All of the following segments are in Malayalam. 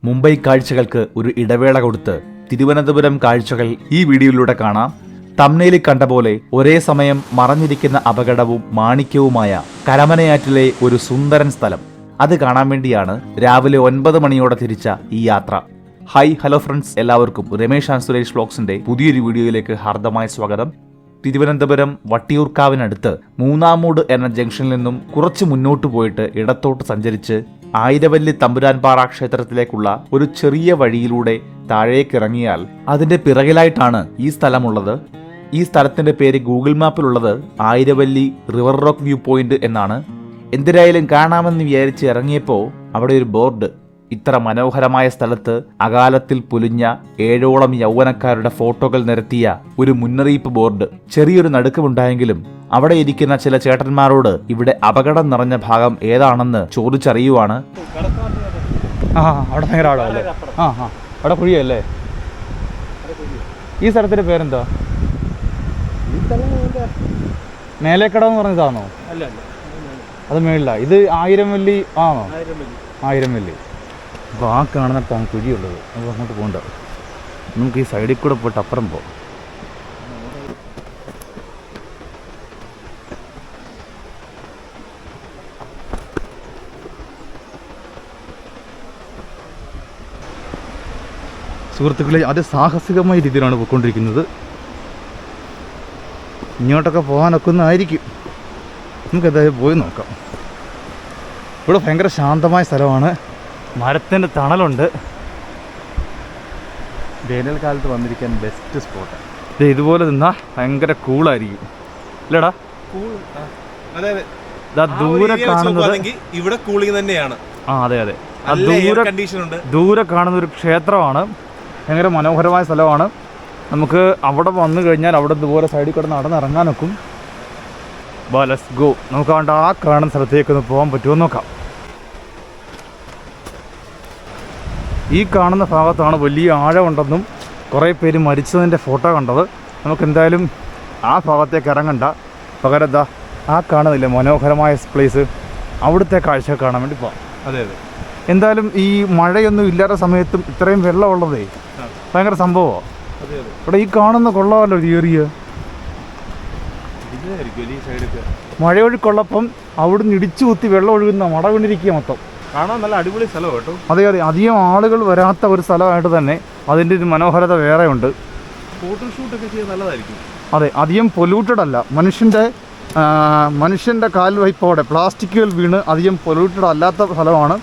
മുംബൈ കാഴ്ചകൾക്ക് ഒരു ഇടവേള കൊടുത്ത് തിരുവനന്തപുരം കാഴ്ചകൾ ഈ വീഡിയോയിലൂടെ കാണാം. തംബ്നെയിലിൽ കണ്ട പോലെ ഒരേ സമയം മറഞ്ഞിരിക്കുന്ന അപകടവും മാണിക്യവുമായ കരമനയാറ്റിലെ ഒരു സുന്ദരൻ സ്ഥലം. അത് കാണാൻ വേണ്ടിയാണ് രാവിലെ 9 മണിയോടെ തിരിച്ച ഈ യാത്ര. ഹായ് ഹലോ ഫ്രണ്ട്സ്, എല്ലാവർക്കും രമേഷ് ആൻഡ് സുരേഷ് വ്ലോഗ്സിന്റെ പുതിയൊരു വീഡിയോയിലേക്ക് ഹാർദമായ സ്വാഗതം. തിരുവനന്തപുരം വട്ടിയൂർക്കാവിനടുത്ത് മൂന്നാമൂട് എന്ന ജംഗ്ഷനിൽ നിന്നും കുറച്ച് മുന്നോട്ട് പോയിട്ട് ഇടത്തോട്ട് സഞ്ചരിച്ച് ആയിരവല്ലി തമ്പുരാൻപാറ ക്ഷേത്രത്തിലേക്കുള്ള ഒരു ചെറിയ വഴിയിലൂടെ താഴേക്കിറങ്ങിയാൽ അതിന്റെ പിറകിലായിട്ടാണ് ഈ സ്ഥലമുള്ളത്. ഈ സ്ഥലത്തിന്റെ പേര് ഗൂഗിൾ മാപ്പിലുള്ളത് Ayiravalli river rock view point എന്നാണ്. എന്തിനായാലും കാണാമെന്ന് വിചാരിച്ച് ഇറങ്ങിയപ്പോൾ അവിടെ ഒരു ബോർഡ്. ഇത്ര മനോഹരമായ സ്ഥലത്ത് അകാലത്തിൽ പുലിഞ്ഞ 7ഓളം യൗവനക്കാരുടെ ഫോട്ടോകൾ നിരത്തിയ ഒരു മുന്നറിയിപ്പ് ബോർഡ്. ചെറിയൊരു നടുക്കമുണ്ടായെങ്കിലും അവിടെ ഇരിക്കുന്ന ചില ചേട്ടന്മാരോട് ഇവിടെ അപകടം നിറഞ്ഞ ഭാഗം ഏതാണെന്ന് ചോദിച്ചറിയുവാണ്. അവിടെ ഭയങ്കര ആഴമല്ലേ? അവിടെ കുഴിയല്ലേ? ഈ സ്ഥലത്തിന്റെ പേരെന്താ? മേലേക്കടം എന്ന് പറഞ്ഞതാണോ? അത് മേളില. ഇത് ആയിരംവല്ലി ആണോ? ആയിരംവല്ലി. അപ്പോൾ ആ കാണുന്നിടത്താണ് കുഴിയുള്ളത്. അപ്പോൾ അങ്ങോട്ട് പോകണ്ട, നമുക്ക് ഈ സൈഡിൽ കൂടെ പോയിട്ട് അപ്പുറം പോകാം. സുഹൃത്തുക്കളെ, അത് സാഹസികമായ രീതിയിലാണ് പോയിക്കൊണ്ടിരിക്കുന്നത്. ഇങ്ങോട്ടൊക്കെ പോകാനൊക്കെ ഒന്നായിരിക്കും. നമുക്ക് എന്തായാലും പോയി നോക്കാം. ഇവിടെ ഭയങ്കര ശാന്തമായ സ്ഥലമാണ്. മരത്തിൻ്റെ തണലുണ്ട്. വേനൽക്കാലത്ത് വന്നിരിക്കാൻ ബെസ്റ്റ് സ്പോട്ട്. ഇതുപോലെ നിന്നാൽ ഭയങ്കര കൂളായിരിക്കും, ഇല്ലടാ? ദൂരെ കാണുന്നത് ഇവിടെ കൂളിംഗ് തന്നെയാണ്. അതെ അതെ. ദൂരെ കാണുന്ന ഒരു ക്ഷേത്രമാണ്. ഭയങ്കര മനോഹരമായ സ്ഥലമാണ്. നമുക്ക് അവിടെ വന്നു കഴിഞ്ഞാൽ അവിടെ ഇതുപോലെ സൈഡിൽ കൂടെ നടന്നിറങ്ങാനൊക്കും. Let's go. നമുക്ക് ആ കാണുന്ന സ്ഥലത്തേക്ക് ഒന്ന് പോകാൻ പറ്റുമോ നോക്കാം. ഈ കാണുന്ന ഭാഗത്താണ് വലിയ ആഴമുണ്ടെന്നും കുറേ പേര് മരിച്ചതിൻ്റെ ഫോട്ടോ കണ്ടത്. നമുക്ക് എന്തായാലും ആ ഭാഗത്തേക്ക് ഇറങ്ങണ്ട. പകരം എന്താ ആ കാണുന്നില്ല മനോഹരമായ പ്ലേസ്, അവിടുത്തെ കാഴ്ച കാണാൻ വേണ്ടി പോകാം. അതെ അതെ. എന്തായാലും ഈ മഴയൊന്നും ഇല്ലാത്ത സമയത്തും ഇത്രയും വെള്ളമുള്ളതേ ഭയങ്കര സംഭവമാണ്. ഇവിടെ ഈ കാണുന്ന കൊള്ളാമല്ലോ ഏറിയ മഴയൊഴുക്കുള്ളപ്പം അവിടുന്ന് ഇടിച്ചു കുത്തി വെള്ളം ഒഴുകുന്ന മട വീണിരിക്കുക മൊത്തം. കാണാൻ നല്ല അടിപൊളി സ്ഥലം കേട്ടോ. അതെ അതെ. അധികം ആളുകൾ വരാത്ത ഒരു സ്ഥലമായിട്ട് തന്നെ അതിൻ്റെ ഒരു മനോഹരത വേറെ ഉണ്ട്. ഫോട്ടോഷൂട്ടൊക്കെ ചെയ്യാൻ നല്ലതായിരിക്കും. അതെ, അധികം പൊല്യൂട്ടഡ് അല്ല. മനുഷ്യൻ്റെ കാൽവയ്പോടെ പ്ലാസ്റ്റിക്കുകൾ വീണ് അധികം പൊല്യൂട്ടഡ് അല്ലാത്ത സ്ഥലമാണ്.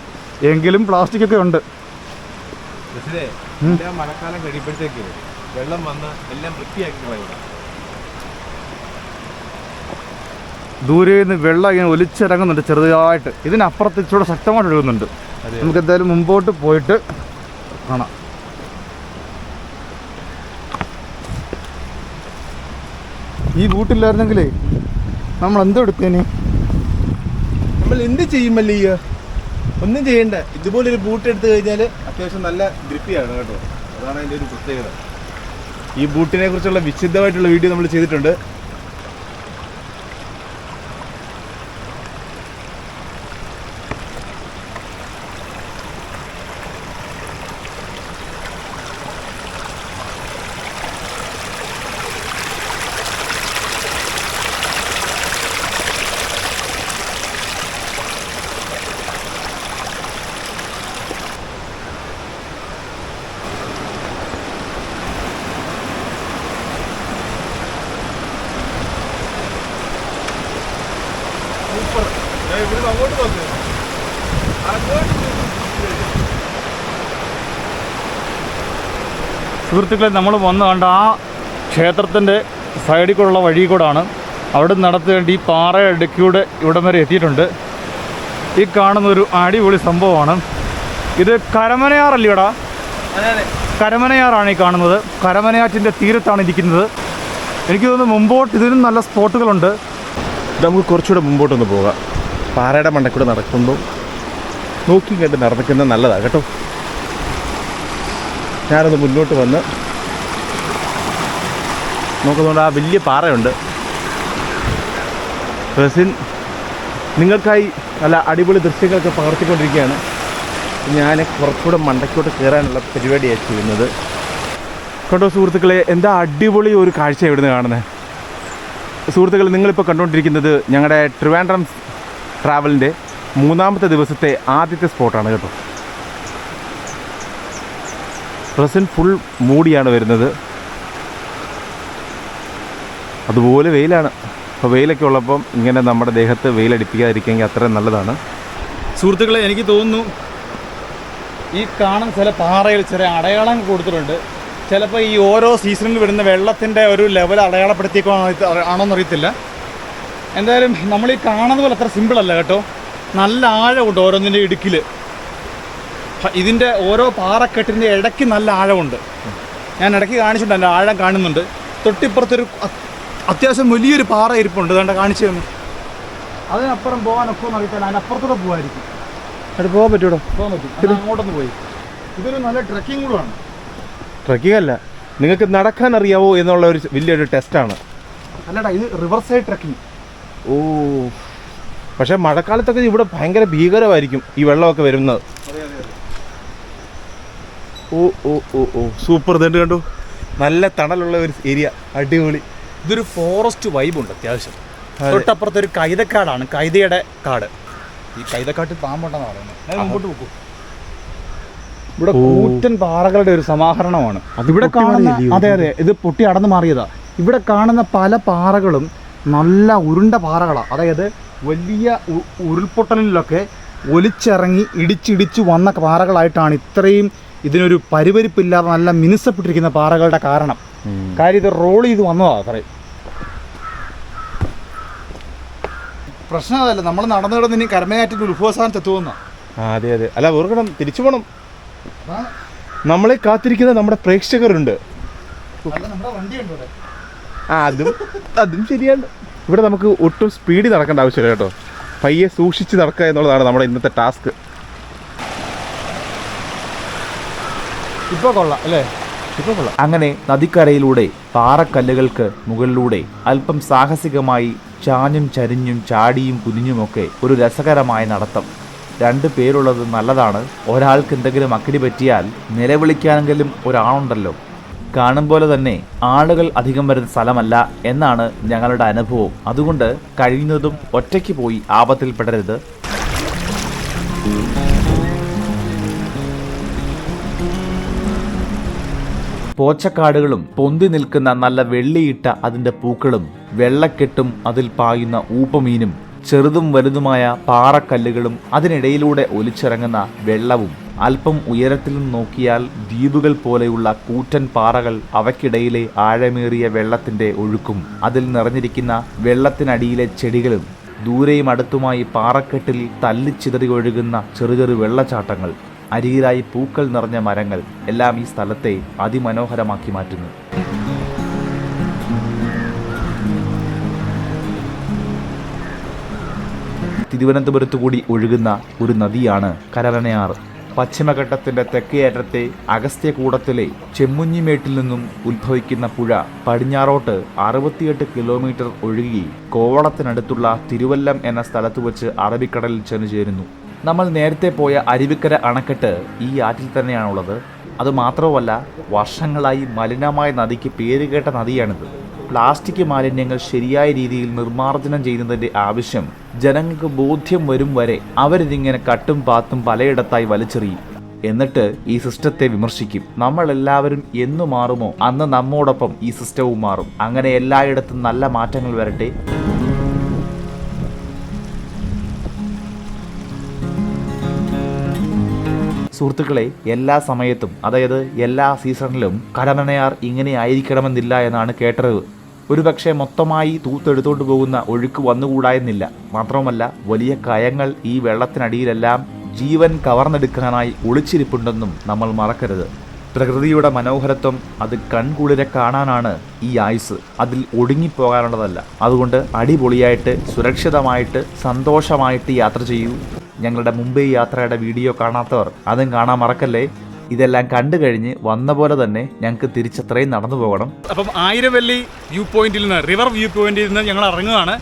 എങ്കിലും പ്ലാസ്റ്റിക്കൊക്കെ ഉണ്ട്. മഴക്കാലം കഴിയുമ്പോഴത്തേക്ക് വെള്ളം വന്ന് എല്ലാം വൃത്തിയാക്കി. ദൂരെ നിന്ന് വെള്ളം ഇങ്ങനെ ഒലിച്ചിറങ്ങുന്നുണ്ട് ചെറുതായിട്ട്. ഇതിനപ്പുറത്ത് ഇച്ചിരി ശക്തമായിട്ട് ഒഴുകുന്നുണ്ട്. നമുക്ക് എന്തായാലും മുമ്പോട്ട് പോയിട്ട് കാണാം. ഈ ബൂട്ടില്ലായിരുന്നെങ്കിലേ നമ്മൾ എന്തെടുത്തേനെ? നമ്മൾ എന്ത് ചെയ്യുമല്ലേ? ഒന്നും ചെയ്യണ്ട. ഇതുപോലൊരു ബൂട്ട് എടുത്തു കഴിഞ്ഞാൽ അത്യാവശ്യം നല്ല ഗ്രിപ്പിയാണ് കേട്ടോ. അതാണ് അതിൻ്റെ ഒരു പ്രത്യേകത. ഈ ബൂട്ടിനെ കുറിച്ചുള്ള വിശദമായിട്ടുള്ള വീഡിയോ നമ്മൾ ചെയ്തിട്ടുണ്ട്. സുഹൃത്തുക്കളെ, നമ്മൾ വന്ന് കണ്ട ആ ക്ഷേത്രത്തിൻ്റെ സൈഡിൽ കൂടെയുള്ള വഴി കൂടാണ്. അവിടെ നടത്തേണ്ട ഈ പാറ ഇടുക്കിയുടെ ഇവിടം വരെ എത്തിയിട്ടുണ്ട്. ഈ കാണുന്നൊരു അടിപൊളി സംഭവമാണ്. ഇത് കരമനയാറല്ലേടാ? കരമനയാറാണ് ഈ കാണുന്നത്. കരമനയാറ്റിൻ്റെ തീരത്താണ് ഇരിക്കുന്നത്. എനിക്ക് തോന്നുന്നു മുമ്പോട്ട് ഇതിനും നല്ല സ്പോട്ടുകളുണ്ട്. നമുക്ക് കുറച്ചുകൂടെ മുമ്പോട്ടൊന്ന് പോകാം. പാറയുടെ മണ്ടക്കൂടെ നടക്കുമ്പോൾ നോക്കി കണ്ട് നടക്കുന്നത് നല്ലതാണ് കേട്ടോ. ഞാനൊന്ന് മുന്നോട്ട് വന്ന് നോക്കുന്നുണ്ട്. ആ വലിയ പാറയുണ്ട്. റസിൻ നിങ്ങൾക്കായി നല്ല അടിപൊളി ദൃശ്യങ്ങളൊക്കെ പകർത്തിക്കൊണ്ടിരിക്കുകയാണ്. ഞാൻ കുറച്ചുകൂടെ മണ്ടയ്ക്കോട്ട് കയറാനുള്ള പരിപാടിയാണ് ചെയ്യുന്നത്. കണ്ടോ സുഹൃത്തുക്കളെ, എന്താ അടിപൊളി ഒരു കാഴ്ച ഇവിടുന്ന് കാണുന്നത്. സുഹൃത്തുക്കളെ, നിങ്ങളിപ്പോൾ കണ്ടുകൊണ്ടിരിക്കുന്നത് ഞങ്ങളുടെ ട്രിവാൻഡ്രം ട്രാവലിൻ്റെ 3ാമത്തെ ദിവസത്തെ ആദ്യത്തെ സ്പോട്ടാണ് കേട്ടോ. പ്രസൻറ്റ് ഫുൾ മൂടിയാണ് വരുന്നത്, അതുപോലെ വെയിലാണ്. അപ്പോൾ വെയിലൊക്കെ ഉള്ളപ്പം ഇങ്ങനെ നമ്മുടെ ദേഹത്ത് വെയിലടിപ്പിക്കാതിരിക്കുകയെങ്കിൽ അത്രയും നല്ലതാണ്. സുഹൃത്തുക്കളെ, എനിക്ക് തോന്നുന്നു ഈ കാണുന്ന ചില പാറയിൽ ചില അടയാളം കൊടുത്തിട്ടുണ്ട്. ചിലപ്പോൾ ഈ ഓരോ സീസണിൽ വരുന്ന വെള്ളത്തിൻ്റെ ഒരു ലെവൽ ആണോന്ന് അറിയത്തില്ല. എന്തായാലും നമ്മൾ ഈ കാണുന്ന പോലെ അത്ര സിമ്പിളല്ല കേട്ടോ. നല്ല ആഴമുണ്ട് ഓരോന്നിൻ്റെ ഇടുക്കിൽ. ഇതിൻ്റെ ഓരോ പാറക്കെട്ടിൻ്റെ ഇടയ്ക്ക് നല്ല ആഴമുണ്ട്. ഞാൻ ഇടയ്ക്ക് കാണിച്ചിട്ടുണ്ട്, എൻ്റെ ആഴം കാണുന്നുണ്ട്. തൊട്ടിപ്പുറത്തൊരു അത്യാവശ്യം വലിയൊരു പാറ ഇരിപ്പുണ്ട്, അതുകൊണ്ട് കാണിച്ചു തന്നു. അതിനപ്പുറം പോകാനൊക്കെ ഒന്ന് അറിയത്തില്ല, അതിനപ്പുറത്തൂടെ പോകാമായിരിക്കും. അത് പോകാൻ പറ്റൂടോ? പോകാൻ പറ്റും, അങ്ങോട്ടൊന്ന് പോയി. ഇതൊരു നല്ല ട്രക്കിംഗ് കൂടാണ്. ട്രക്കിംഗ് അല്ല, നിങ്ങൾക്ക് നടക്കാൻ അറിയാവോ എന്നുള്ള ഒരു വലിയൊരു ടെസ്റ്റാണ്. അല്ലടാ, ഇത് റിവർ സൈഡ് ട്രക്കിംഗ്. ഓ, പക്ഷേ മഴക്കാലത്തൊക്കെ ഇവിടെ ഭയങ്കര ഭീകരമായിരിക്കും ഈ വെള്ളമൊക്കെ വരുന്നത്. ഓ ഓ ഓ ഓ സൂപ്പർ. ഇതുണ്ട് കണ്ടു, നല്ല തണലുള്ള ഒരു ഏരിയ, അടിപൊളി. ഇതൊരു ഫോറസ്റ്റ് വൈബുണ്ട് അത്യാവശ്യം. തൊട്ടപ്പുറത്തൊരു കൈതക്കാടാണ്, കൈതയുടെ കാട്. ഈ കൈതക്കാട്ടിൽ പാമ്പുണ്ടെന്ന് പറയുന്നത്. മുമ്പോട്ട് പോക്കൂ. ഇവിടെ കൂറ്റൻ പാറകളുടെ ഒരു സമാഹരണമാണ് ഇവിടെ കാണുന്ന. അതെ അതെ, ഇത് പൊട്ടി അടന്നു മാറിയതാ. ഇവിടെ കാണുന്ന പല പാറകളും നല്ല ഉരുണ്ട പാറകളാണ്. അതായത് വലിയ ഉരുൾപൊട്ടലിലൊക്കെ ഒലിച്ചിറങ്ങി ഇടിച്ചിടിച്ചു വന്ന പാറകളായിട്ടാണ് ഇത്രയും ഇതിനൊരു പരിവരിപ്പില്ലാതെ നല്ല മിനുസപ്പെട്ടിരിക്കുന്ന പാറകളുടെ കാരണം. കാര്യം ഇത് റോൾ ചെയ്ത് വന്നതാണ് അത്രയും. പ്രശ്നം അതല്ല, നമ്മൾ നടന്നു കിടന്ന് ഇനി കരമയാറ്റിൻ്റെ ഉത്ഭവസ്ഥാനത്ത് എത്തുമെന്ന. അതെ അതെ, അല്ല ഓർക്കണം, തിരിച്ചു പോകണം. നമ്മളെ കാത്തിരിക്കുന്ന നമ്മുടെ പ്രേക്ഷകരുണ്ട്. അതും ശരിയാണ്. ഇവിടെ നമുക്ക് ഒട്ടും സ്പീഡിൽ നടക്കേണ്ട ആവശ്യമില്ല കേട്ടോ. പയ്യെ സൂക്ഷിച്ച് നടക്കുക എന്നുള്ളതാണ് നമ്മുടെ ഇന്നത്തെ ടാസ്ക്. ഇപ്പോൾ കൊള്ളാം അല്ലേ? ഇപ്പോൾ കൊള്ളാം. അങ്ങനെ നദിക്കരയിലൂടെ പാറക്കല്ലുകൾക്ക് മുകളിലൂടെ അല്പം സാഹസികമായി ചാഞ്ഞും ചരിഞ്ഞും ചാടിയും കുനിഞ്ഞുമൊക്കെ ഒരു രസകരമായ നടത്തം. 2 പേരുള്ളത് നല്ലതാണ്. ഒരാൾക്ക് എന്തെങ്കിലും അക്കിടി പറ്റിയാൽ നിലവിളിക്കാനെങ്കിലും ഒരാളുണ്ടല്ലോ. കാണും പോലെ തന്നെ ആളുകൾ അധികം വരുന്ന സ്ഥലമല്ല എന്നാണ് ഞങ്ങളുടെ അനുഭവം. അതുകൊണ്ട് കഴിയുന്നതും ഒറ്റയ്ക്ക് പോയി ആപത്തിൽപ്പെടരുത്. പോച്ചക്കാടുകളും പൊന്തി നിൽക്കുന്ന നല്ല വെള്ളിയിട്ട അതിൻ്റെ പൂക്കളും വെള്ളക്കെട്ടും അതിൽ പായുന്ന ഊപ്പമീനും ചെറുതും വലുതുമായ പാറക്കല്ലുകളും അതിനിടയിലൂടെ ഒലിച്ചിറങ്ങുന്ന വെള്ളവും അല്പം ഉയരത്തിൽ നിന്ന് നോക്കിയാൽ ദ്വീപുകൾ പോലെയുള്ള കൂറ്റൻ പാറകൾ, അവയ്ക്കിടയിലെ ആഴമേറിയ വെള്ളത്തിൻ്റെ ഒഴുക്കും അതിൽ നിറഞ്ഞിരിക്കുന്ന വെള്ളത്തിനടിയിലെ ചെടികളും ദൂരെയും അടുത്തുമായി പാറക്കെട്ടിൽ തല്ലിച്ചിതറി ഒഴുകുന്ന ചെറു ചെറു വെള്ളച്ചാട്ടങ്ങൾ, അരികിലായി പൂക്കൾ നിറഞ്ഞ മരങ്ങൾ എല്ലാം ഈ സ്ഥലത്തെ അതിമനോഹരമാക്കി മാറ്റുന്നു. തിരുവനന്തപുരത്തു കൂടി ഒഴുകുന്ന ഒരു നദിയാണ് കരമനയാർ. പശ്ചിമഘട്ടത്തിന്റെ തെക്കേയറ്റത്തെ അഗസ്ത്യകൂടത്തിലെ ചെമ്മുഞ്ഞിമേട്ടിൽ നിന്നും ഉത്ഭവിക്കുന്ന പുഴ പടിഞ്ഞാറോട്ട് 68 കിലോമീറ്റർ ഒഴുകി കോവളത്തിനടുത്തുള്ള തിരുവല്ലം എന്ന സ്ഥലത്ത് വെച്ച് അറബിക്കടലിൽ ചെന്നു ചേരുന്നു. നമ്മൾ നേരത്തെ പോയ അരുവിക്കര അണക്കെട്ട് ഈ ആറ്റിൽ തന്നെയാണുള്ളത്. അതുമാത്രവുമല്ല, വർഷങ്ങളായി മലിനമായ നദിക്ക് പേരുകേട്ട നദിയാണിത്. പ്ലാസ്റ്റിക് മാലിന്യങ്ങൾ ശരിയായ രീതിയിൽ നിർമ്മാർജ്ജനം ചെയ്യുന്നതിൻ്റെ ആവശ്യം ജനങ്ങൾക്ക് ബോധ്യം വരും വരെ അവരിതിങ്ങനെ കട്ടും പാത്തും പലയിടത്തായി വലിച്ചെറിയും. എന്നിട്ട് ഈ സിസ്റ്റത്തെ വിമർശിക്കും. നമ്മളെല്ലാവരും എന്നു മാറുമോ അന്ന് നമ്മോടൊപ്പം ഈ സിസ്റ്റവും മാറും. അങ്ങനെ എല്ലായിടത്തും നല്ല മാറ്റങ്ങൾ വരട്ടെ. സുഹൃത്തുക്കളെ, എല്ലാ സമയത്തും, അതായത് എല്ലാ സീസണിലും കരമനയാർ ഇങ്ങനെ ആയിരിക്കണമെന്നില്ല എന്നാണ് കേട്ടറിവ്. ഒരുപക്ഷെ മൊത്തമായി തൂത്തെടുത്തോണ്ട് പോകുന്ന ഒഴുക്ക് വന്നുകൂടായെന്നില്ല. മാത്രവുമല്ല, വലിയ കയങ്ങൾ ഈ വെള്ളത്തിനടിയിലെല്ലാം ജീവൻ കവർന്നെടുക്കാനായി ഒളിച്ചിരിപ്പുണ്ടെന്നും നമ്മൾ മറക്കരുത്. പ്രകൃതിയുടെ മനോഹരത്വം അത് കൺകുളിരെ കാണാനാണ് ഈ ആയുസ്, അതിൽ ഒടുങ്ങിപ്പോകാനുള്ളതല്ല. അതുകൊണ്ട് അടിപൊളിയായിട്ട് സുരക്ഷിതമായിട്ട് സന്തോഷമായിട്ട് യാത്ര ചെയ്യൂ. ഞങ്ങളുടെ മുംബൈ യാത്രയുടെ വീഡിയോ കാണാത്തവർ അതും കാണാൻ മറക്കല്ലേ. ഇതെല്ലാം കണ്ടു കഴിഞ്ഞ് വന്ന പോലെ തന്നെ ഞങ്ങൾക്ക് തിരിച്ചത്രയും നടന്നു പോകണം. അപ്പം ആയിരവല്ലി വ്യൂ പോയിന്റിൽ നിന്ന്, റിവർ വ്യൂ പോയിന്റിൽ നിന്ന് ഞങ്ങൾ ഇറങ്ങുകയാണ്.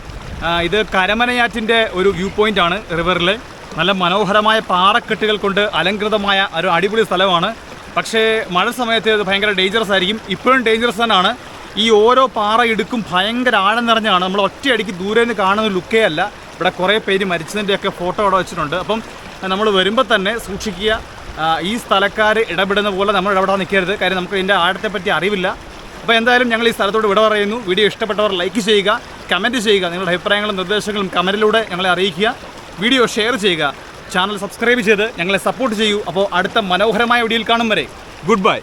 ഇത് കരമനയാറ്റിൻ്റെ ഒരു വ്യൂ പോയിന്റ് ആണ് റിവറിൽ. നല്ല മനോഹരമായ പാറക്കെട്ടുകൾ കൊണ്ട് അലങ്കൃതമായ ഒരു അടിപൊളി സ്ഥലമാണ്. പക്ഷേ മഴ സമയത്ത് ഇത് ഭയങ്കര ഡേഞ്ചറസ് ആയിരിക്കും. ഇപ്പോഴും ഡേഞ്ചറസ് തന്നെയാണ്. ഈ ഓരോ പാറ ഇടുക്കും ഭയങ്കര ആഴം നിറഞ്ഞാണ്. നമ്മൾ ഒറ്റയടിക്ക് ദൂരെ നിന്ന് കാണുന്ന ലുക്കേ അല്ല. ഇവിടെ കുറേ പേര് മരിച്ചതിൻ്റെയൊക്കെ ഫോട്ടോ അവിടെ വെച്ചിട്ടുണ്ട്. അപ്പം നമ്മൾ വരുമ്പോൾ തന്നെ സൂക്ഷിക്കുക. ഈ സ്ഥലക്കാർ ഇടപെടുന്ന പോലെ നമ്മൾ ഇവിടെ നിൽക്കരുത്. കാര്യം നമുക്ക് ഇതിൻ്റെ ആഴത്തെപ്പറ്റി അറിവില്ല. അപ്പോൾ എന്തായാലും ഞങ്ങൾ ഈ സ്ഥലത്തോട് വിട പറയുന്നു. വീഡിയോ ഇഷ്ടപ്പെട്ടവർ ലൈക്ക് ചെയ്യുക, കമൻറ്റ് ചെയ്യുക, നിങ്ങളുടെ അഭിപ്രായങ്ങളും നിർദ്ദേശങ്ങളും കമൻറ്റിലൂടെ ഞങ്ങളെ അറിയിക്കുക. വീഡിയോ ഷെയർ ചെയ്യുക, ചാനൽ സബ്സ്ക്രൈബ് ചെയ്ത് ഞങ്ങളെ സപ്പോർട്ട് ചെയ്യൂ. അപ്പോൾ അടുത്ത മനോഹരമായ വീഡിയോയിൽ കാണും വരെ ഗുഡ് ബൈ.